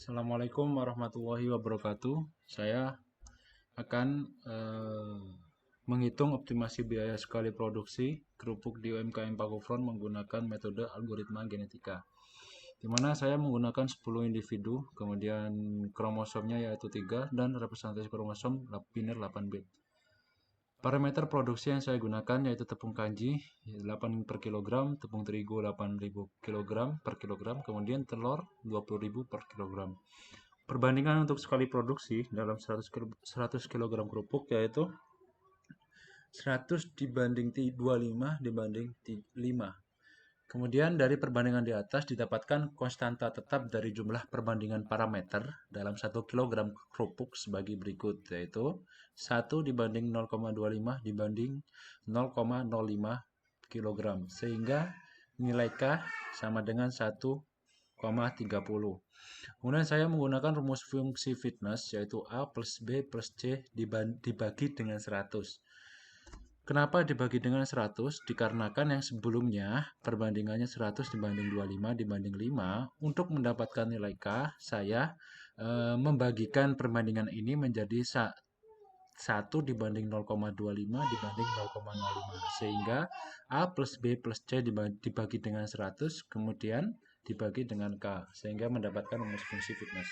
Assalamualaikum warahmatullahi wabarakatuh. Saya akan menghitung optimasi biaya sekali produksi kerupuk di UMKM Pakufron menggunakan metode algoritma genetika, di mana saya menggunakan 10 individu, kemudian kromosomnya yaitu 3 dan representasi kromosom biner 8 bit. Parameter produksi yang saya gunakan yaitu tepung kanji 8 per kilogram, tepung terigu 8.000 kg per kilogram, kemudian telur 20.000 per kilogram. Perbandingan untuk sekali produksi dalam 100 kg kerupuk yaitu 100 dibanding 25 dibanding 5. Kemudian dari perbandingan di atas didapatkan konstanta tetap dari jumlah perbandingan parameter dalam 1 kg kerupuk sebagai berikut, yaitu 1 dibanding 0,25 dibanding 0,05 kg, sehingga nilai K sama dengan 1,30. Kemudian saya menggunakan rumus fungsi fitness yaitu A plus B plus C dibagi dengan 100. Kenapa dibagi dengan 100? Dikarenakan yang sebelumnya perbandingannya 100 dibanding 25 dibanding 5. Untuk mendapatkan nilai K, saya membagikan perbandingan ini menjadi 1 dibanding 0,25 dibanding 0,05. Sehingga A plus B plus C dibagi dengan 100, kemudian dibagi dengan K, sehingga mendapatkan rumus fungsi fitness.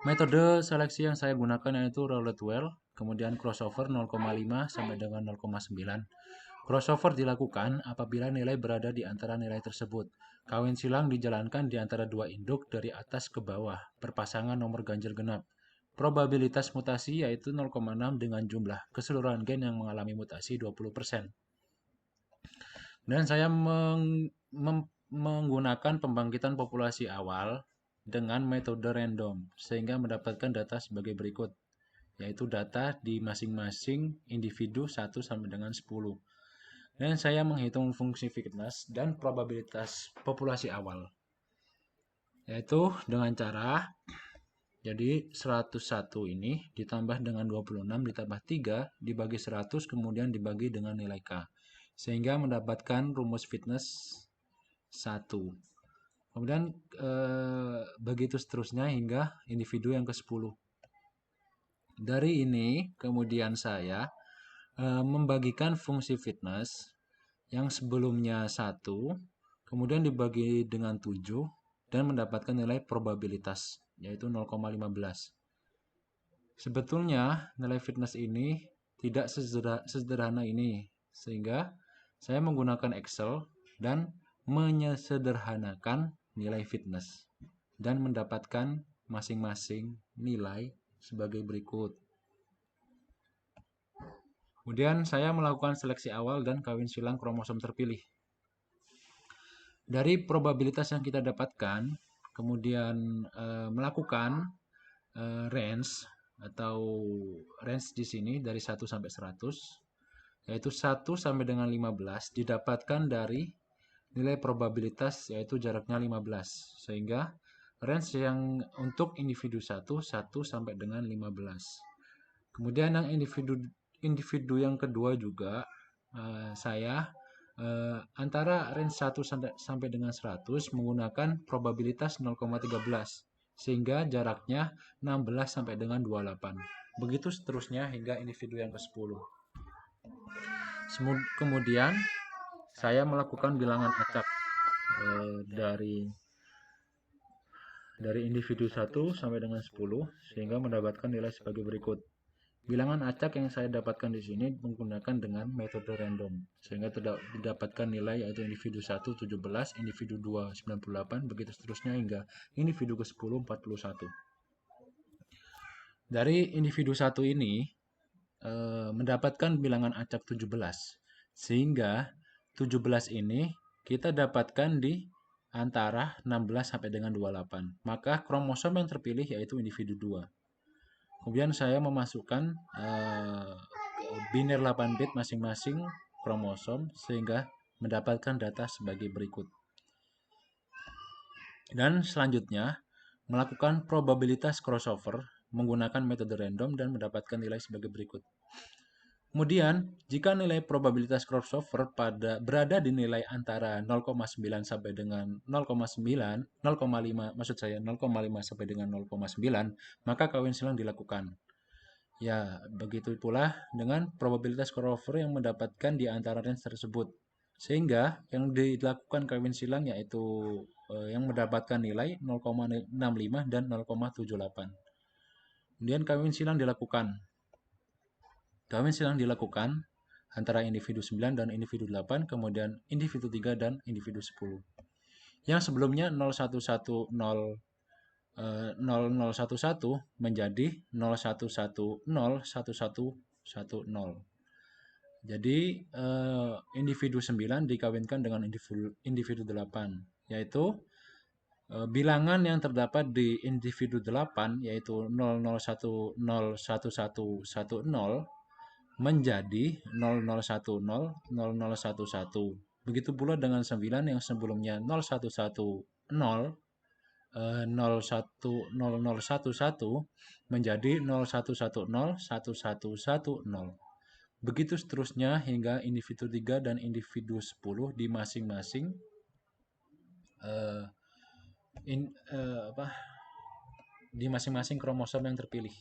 Metode seleksi yang saya gunakan yaitu roulette wheel, kemudian crossover 0,5 sampai dengan 0,9. Crossover dilakukan apabila nilai berada di antara nilai tersebut. Kawin silang dijalankan di antara dua induk dari atas ke bawah, berpasangan nomor ganjil genap. Probabilitas mutasi yaitu 0,6 dengan jumlah keseluruhan gen yang mengalami mutasi 20%. Dan saya menggunakan pembangkitan populasi awal dengan metode random, sehingga mendapatkan data sebagai berikut, yaitu data di masing-masing individu 1 sampai dengan 10. Dan saya menghitung fungsi fitness dan probabilitas populasi awal, yaitu dengan cara, jadi 101 ini ditambah dengan 26 ditambah 3 dibagi 100 kemudian dibagi dengan nilai K, sehingga mendapatkan rumus fitness 1. Kemudian begitu seterusnya hingga individu yang ke-10. Dari ini kemudian saya membagikan fungsi fitness yang sebelumnya 1, kemudian dibagi dengan 7 dan mendapatkan nilai probabilitas yaitu 0,15. Sebetulnya nilai fitness ini tidak sesederhana ini, sehingga saya menggunakan Excel dan menyederhanakan nilai fitness dan mendapatkan masing-masing nilai sebagai berikut. Kemudian saya melakukan seleksi awal dan kawin silang kromosom terpilih. Dari probabilitas yang kita dapatkan, kemudian melakukan range atau range di sini dari 1 sampai 100, yaitu 1 sampai dengan 15 didapatkan dari nilai probabilitas yaitu jaraknya 15, sehingga range yang untuk individu 1 sampai dengan 15. Kemudian yang individu yang kedua juga saya antara range 1 sampai dengan 100 menggunakan probabilitas 0,13, sehingga jaraknya 16 sampai dengan 28. Begitu seterusnya hingga individu yang ke-10. Kemudian saya melakukan bilangan acak dari individu 1 sampai dengan 10 sehingga mendapatkan nilai sebagai berikut. Bilangan acak yang saya dapatkan di sini menggunakan dengan metode random, sehingga didapatkan nilai yaitu individu 1 17, individu 2 98, begitu seterusnya hingga individu ke-10 41. Dari individu 1 ini mendapatkan bilangan acak 17, sehingga 17 ini kita dapatkan di antara 16 sampai dengan 28. Maka kromosom yang terpilih yaitu individu 2. Kemudian saya memasukkan biner 8 bit masing-masing kromosom sehingga mendapatkan data sebagai berikut. Dan selanjutnya melakukan probabilitas crossover menggunakan metode random dan mendapatkan nilai sebagai berikut. Kemudian, jika nilai probabilitas crossover berada di nilai antara 0,9 sampai dengan 0,9, 0,5, maksud saya 0,5 sampai dengan 0,9, maka kawin silang dilakukan. Ya, begitu pula dengan probabilitas crossover yang mendapatkan di antara range tersebut. Sehingga yang dilakukan kawin silang yaitu yang mendapatkan nilai 0,65 dan 0,78. Kemudian kawin silang dilakukan. Kawin silang dilakukan antara individu 9 dan individu 8, kemudian individu 3 dan individu 10. Yang sebelumnya 0110 0011 menjadi 01101110. Jadi individu 9 dikawinkan dengan individu 8, yaitu bilangan yang terdapat di individu 8 yaitu 00101110 menjadi 0010 0011. Begitu pula dengan 9 yang sebelumnya 0110 0011 menjadi 0110 1110. Begitu seterusnya hingga individu 3 dan individu 10 di masing-masing kromosom yang terpilih.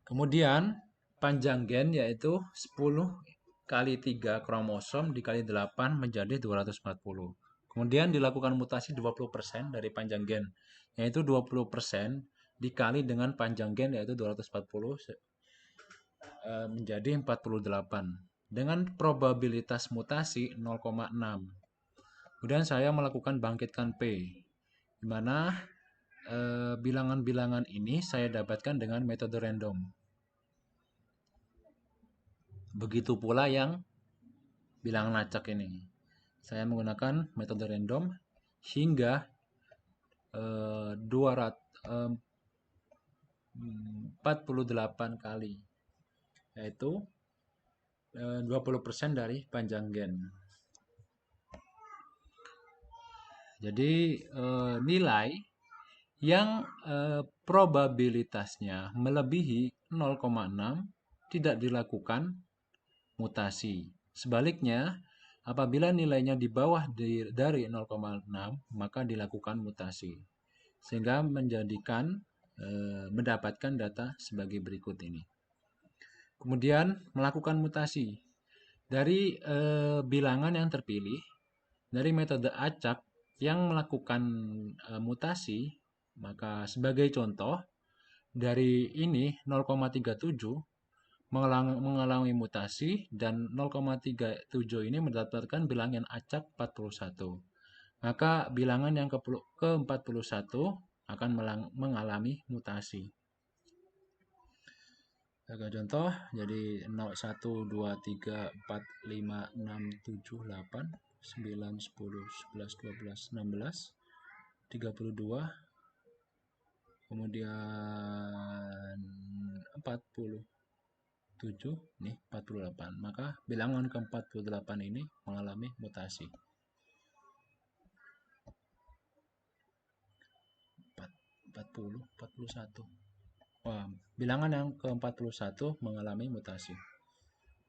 Kemudian panjang gen yaitu 10 kali 3 kromosom dikali 8 menjadi 240. Kemudian dilakukan mutasi 20% dari panjang gen, yaitu 20% dikali dengan panjang gen yaitu 240 menjadi 48 dengan probabilitas mutasi 0,6. Kemudian saya melakukan bangkitkan P, di mana bilangan-bilangan ini saya dapatkan dengan metode random. Begitu pula yang bilangan acak ini. Saya menggunakan metode random hingga 48 kali, yaitu 20% dari panjang gen. Jadi nilai yang probabilitasnya melebihi 0,6 tidak dilakukan mutasi. Sebaliknya, apabila nilainya di bawah dari 0,6 maka dilakukan mutasi. Sehingga mendapatkan data sebagai berikut ini. Kemudian melakukan mutasi. Dari bilangan yang terpilih, dari metode acak yang melakukan mutasi, maka sebagai contoh, dari ini 0,37 mengalami mutasi dan 0,37 ini mendapatkan bilangan acak 41. Maka bilangan yang ke-41 akan mengalami mutasi. Sebagai contoh, jadi 0, 1, 2, 3, 4, 5, 6, 7, 8, 9, 10, 11, 12, 16, 32, kemudian 47, nih 48. Maka bilangan ke-48 ini mengalami mutasi. 40, 41. Wah, bilangan yang ke-41 mengalami mutasi.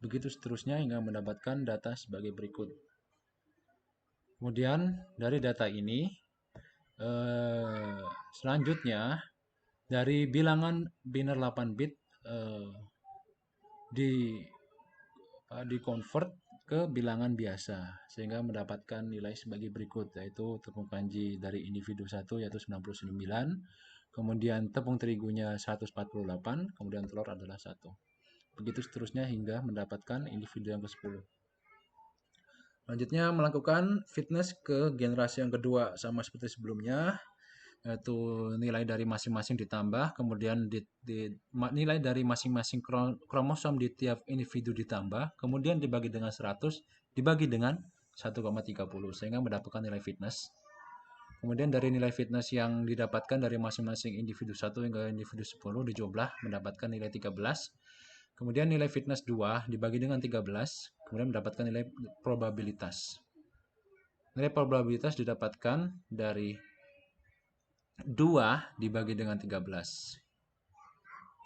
Begitu seterusnya hingga mendapatkan data sebagai berikut. Kemudian dari data ini, selanjutnya dari bilangan biner 8 bit di convert ke bilangan biasa sehingga mendapatkan nilai sebagai berikut, yaitu tepung kanji dari individu 1 yaitu 99, kemudian tepung terigunya 148, kemudian telur adalah 1. Begitu seterusnya hingga mendapatkan individu yang ke-10. Selanjutnya melakukan fitness ke generasi yang kedua sama seperti sebelumnya, yaitu nilai dari masing-masing ditambah, kemudian nilai dari masing-masing kromosom di tiap individu ditambah, kemudian dibagi dengan 100, dibagi dengan 1,30 sehingga mendapatkan nilai fitness. Kemudian dari nilai fitness yang didapatkan dari masing-masing individu 1 hingga individu 10 dijumlah mendapatkan nilai 13. Kemudian nilai fitness 2 dibagi dengan 13, kemudian mendapatkan nilai probabilitas. Nilai probabilitas didapatkan dari 2 dibagi dengan 13.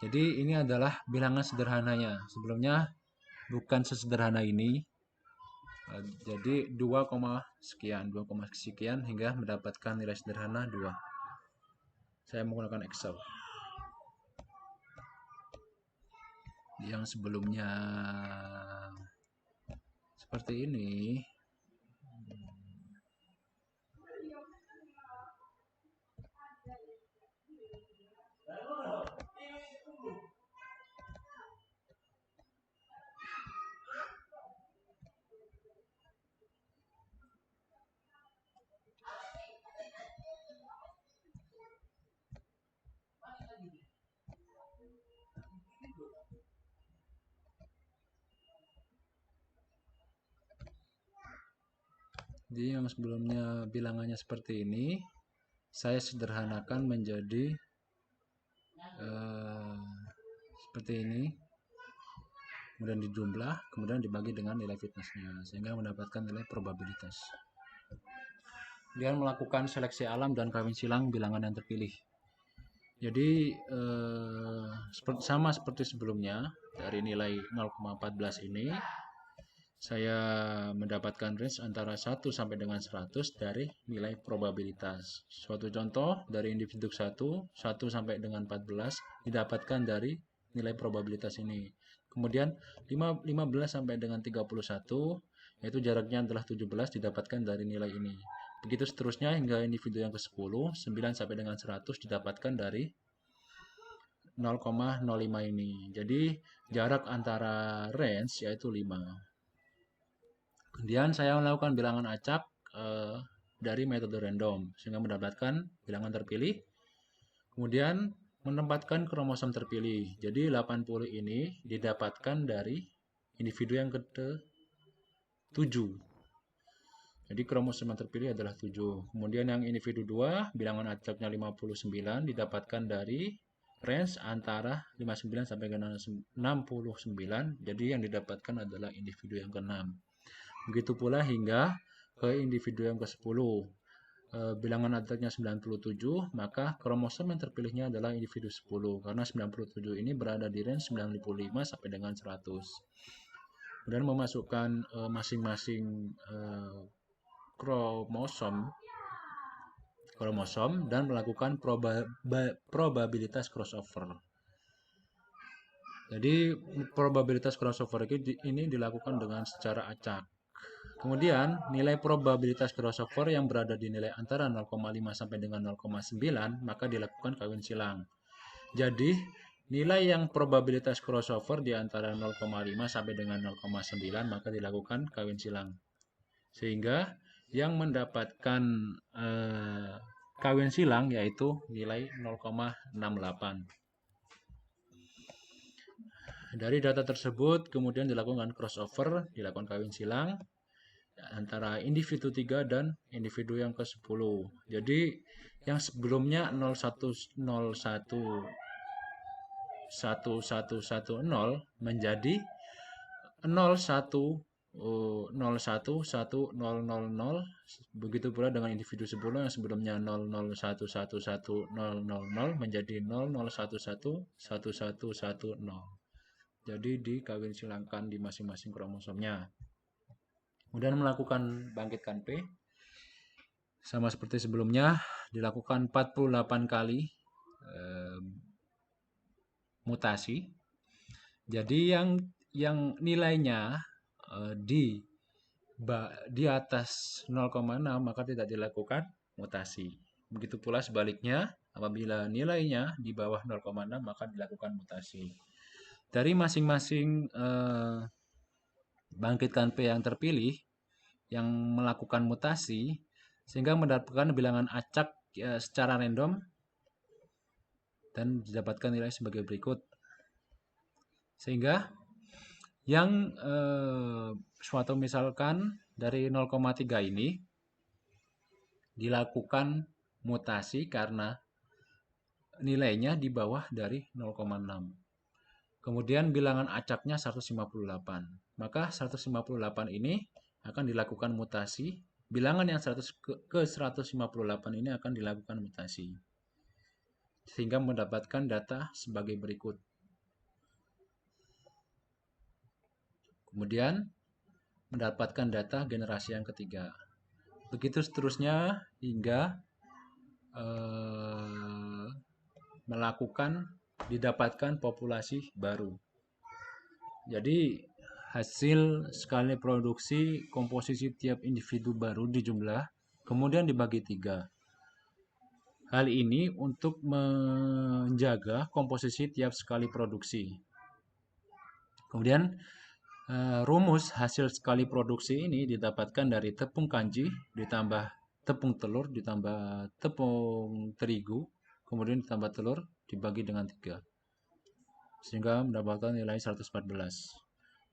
Jadi ini adalah bilangan sederhananya. Sebelumnya bukan sesederhana ini. Jadi 2, sekian, 2, sekian hingga mendapatkan nilai sederhana 2. Saya menggunakan Excel. Yang sebelumnya seperti ini. Jadi yang sebelumnya bilangannya seperti ini, saya sederhanakan menjadi seperti ini, kemudian dijumlah, kemudian dibagi dengan nilai fitnessnya, sehingga mendapatkan nilai probabilitas. Kemudian melakukan seleksi alam dan kawin silang bilangan yang terpilih. Jadi sama seperti sebelumnya, dari nilai 0,14 ini saya mendapatkan range antara 1 sampai dengan 100 dari nilai probabilitas. Suatu contoh dari individu 1 sampai dengan 14 didapatkan dari nilai probabilitas ini. Kemudian 15 sampai dengan 31 yaitu jaraknya adalah 17 didapatkan dari nilai ini. Begitu seterusnya hingga individu yang ke-10, 9 sampai dengan 100 didapatkan dari 0,05 ini. Jadi jarak antara range yaitu 5. Kemudian saya melakukan bilangan acak dari metode random sehingga mendapatkan bilangan terpilih. Kemudian menempatkan kromosom terpilih. Jadi 80 ini didapatkan dari individu yang ke-7. Jadi kromosom yang terpilih adalah 7. Kemudian yang individu 2, bilangan acaknya 59 didapatkan dari range antara 59 sampai dengan 69. Jadi yang didapatkan adalah individu yang ke-6. Begitu pula hingga ke individu yang ke-10. Bilangan acaknya 97, maka kromosom yang terpilihnya adalah individu 10. Karena 97 ini berada di range 95 sampai dengan 100. Kemudian memasukkan masing-masing kromosom dan melakukan probabilitas crossover. Jadi probabilitas crossover ini dilakukan dengan secara acak. Kemudian nilai probabilitas crossover yang berada di nilai antara 0,5 sampai dengan 0,9 maka dilakukan kawin silang. Jadi nilai yang probabilitas crossover di antara 0,5 sampai dengan 0,9 maka dilakukan kawin silang. Sehingga yang mendapatkan kawin silang yaitu nilai 0,68. Dari data tersebut kemudian dilakukan crossover, dilakukan kawin silang antara individu 3 dan individu yang ke-10. Jadi yang sebelumnya 0101 1110 menjadi 01 011000. Begitu pula dengan individu 10 yang sebelumnya 00111000 menjadi 00111110. Jadi dikawin silangkan di masing-masing kromosomnya. Kemudian melakukan bangkitkan P. Sama seperti sebelumnya, dilakukan 48 kali mutasi. Jadi yang nilainya di atas 0,6 maka tidak dilakukan mutasi. Begitu pula sebaliknya, apabila nilainya di bawah 0,6 maka dilakukan mutasi. Dari masing-masing bangkitkan P yang terpilih yang melakukan mutasi sehingga mendapatkan bilangan acak secara random dan didapatkan nilai sebagai berikut. Sehingga yang suatu misalkan dari 0,3 ini dilakukan mutasi karena nilainya di bawah dari 0,6. Kemudian bilangan acaknya 158. Maka 158 ini akan dilakukan mutasi. Bilangan yang 100 ke 158 ini akan dilakukan mutasi. Sehingga mendapatkan data sebagai berikut. Kemudian mendapatkan data generasi yang ketiga. Begitu seterusnya hingga didapatkan populasi baru. Jadi hasil skala produksi komposisi tiap individu baru dijumlah, kemudian dibagi 3. Hal ini untuk menjaga komposisi tiap skala produksi. Kemudian rumus hasil skala produksi ini didapatkan dari tepung kanji ditambah tepung telur ditambah tepung terigu, kemudian ditambah telur dibagi dengan 3, sehingga mendapatkan nilai 114.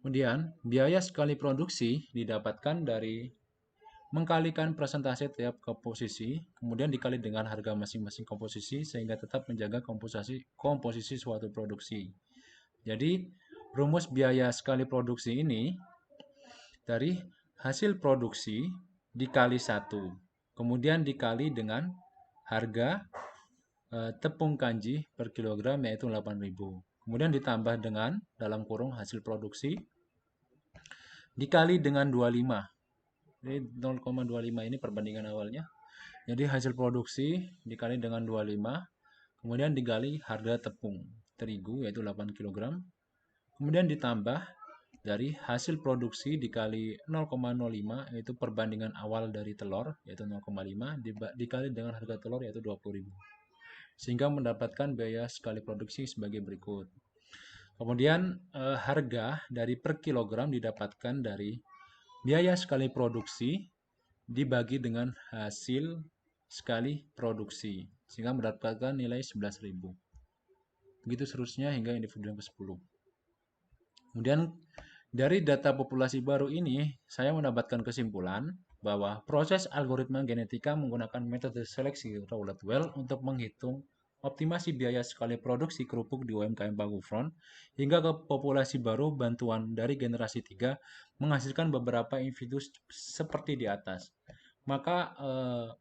Kemudian biaya skala produksi didapatkan dari mengkalikan persentase tiap komposisi, kemudian dikali dengan harga masing-masing komposisi sehingga tetap menjaga komposisi suatu produksi. Jadi rumus biaya skala produksi ini dari hasil produksi dikali 1, kemudian dikali dengan harga tepung kanji per kilogram yaitu 8.000. Kemudian ditambah dengan dalam kurung hasil produksi dikali dengan 25. Jadi 0,25 ini perbandingan awalnya. Jadi hasil produksi dikali dengan 25, kemudian dikali harga tepung terigu yaitu 8 kg. Kemudian ditambah dari hasil produksi dikali 0,05 yaitu perbandingan awal dari telur yaitu 0,5 dikali dengan harga telur yaitu 20.000. Sehingga mendapatkan biaya skala produksi sebagai berikut. Kemudian harga dari per kilogram didapatkan dari biaya skala produksi dibagi dengan hasil skala produksi sehingga mendapatkan nilai 11.000. Begitu seterusnya hingga individu yang ke-10. Kemudian dari data populasi baru ini saya mendapatkan kesimpulan bahwa proses algoritma genetika menggunakan metode seleksi Rowland-Well untuk menghitung optimasi biaya skala produksi kerupuk di UMKM Pagufron hingga ke populasi baru bantuan dari generasi 3 menghasilkan beberapa individu seperti di atas. Maka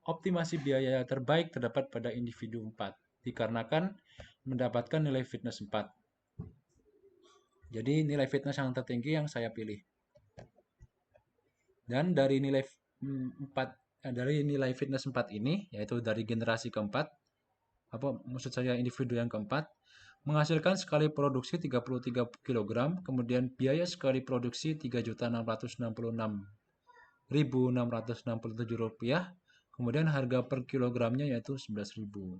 optimasi biaya terbaik terdapat pada individu 4 dikarenakan mendapatkan nilai fitness 4. Jadi nilai fitness yang tertinggi yang saya pilih. Dan dari nilai 4 dari nilai fitness 4 ini yaitu dari generasi keempat, maksud saya individu yang keempat, menghasilkan skala produksi 33 kg, kemudian biaya skala produksi Rp3.666.667, kemudian harga per kilogramnya yaitu 11.000.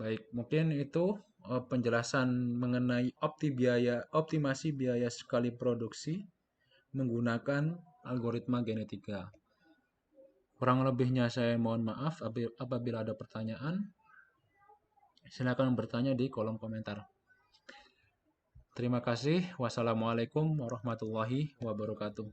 Baik, mungkin itu penjelasan mengenai optimasi biaya skala produksi menggunakan algoritma genetika. Kurang lebihnya saya mohon maaf. Apabila ada pertanyaan, silakan bertanya di kolom komentar. Terima kasih. Wassalamualaikum warahmatullahi wabarakatuh.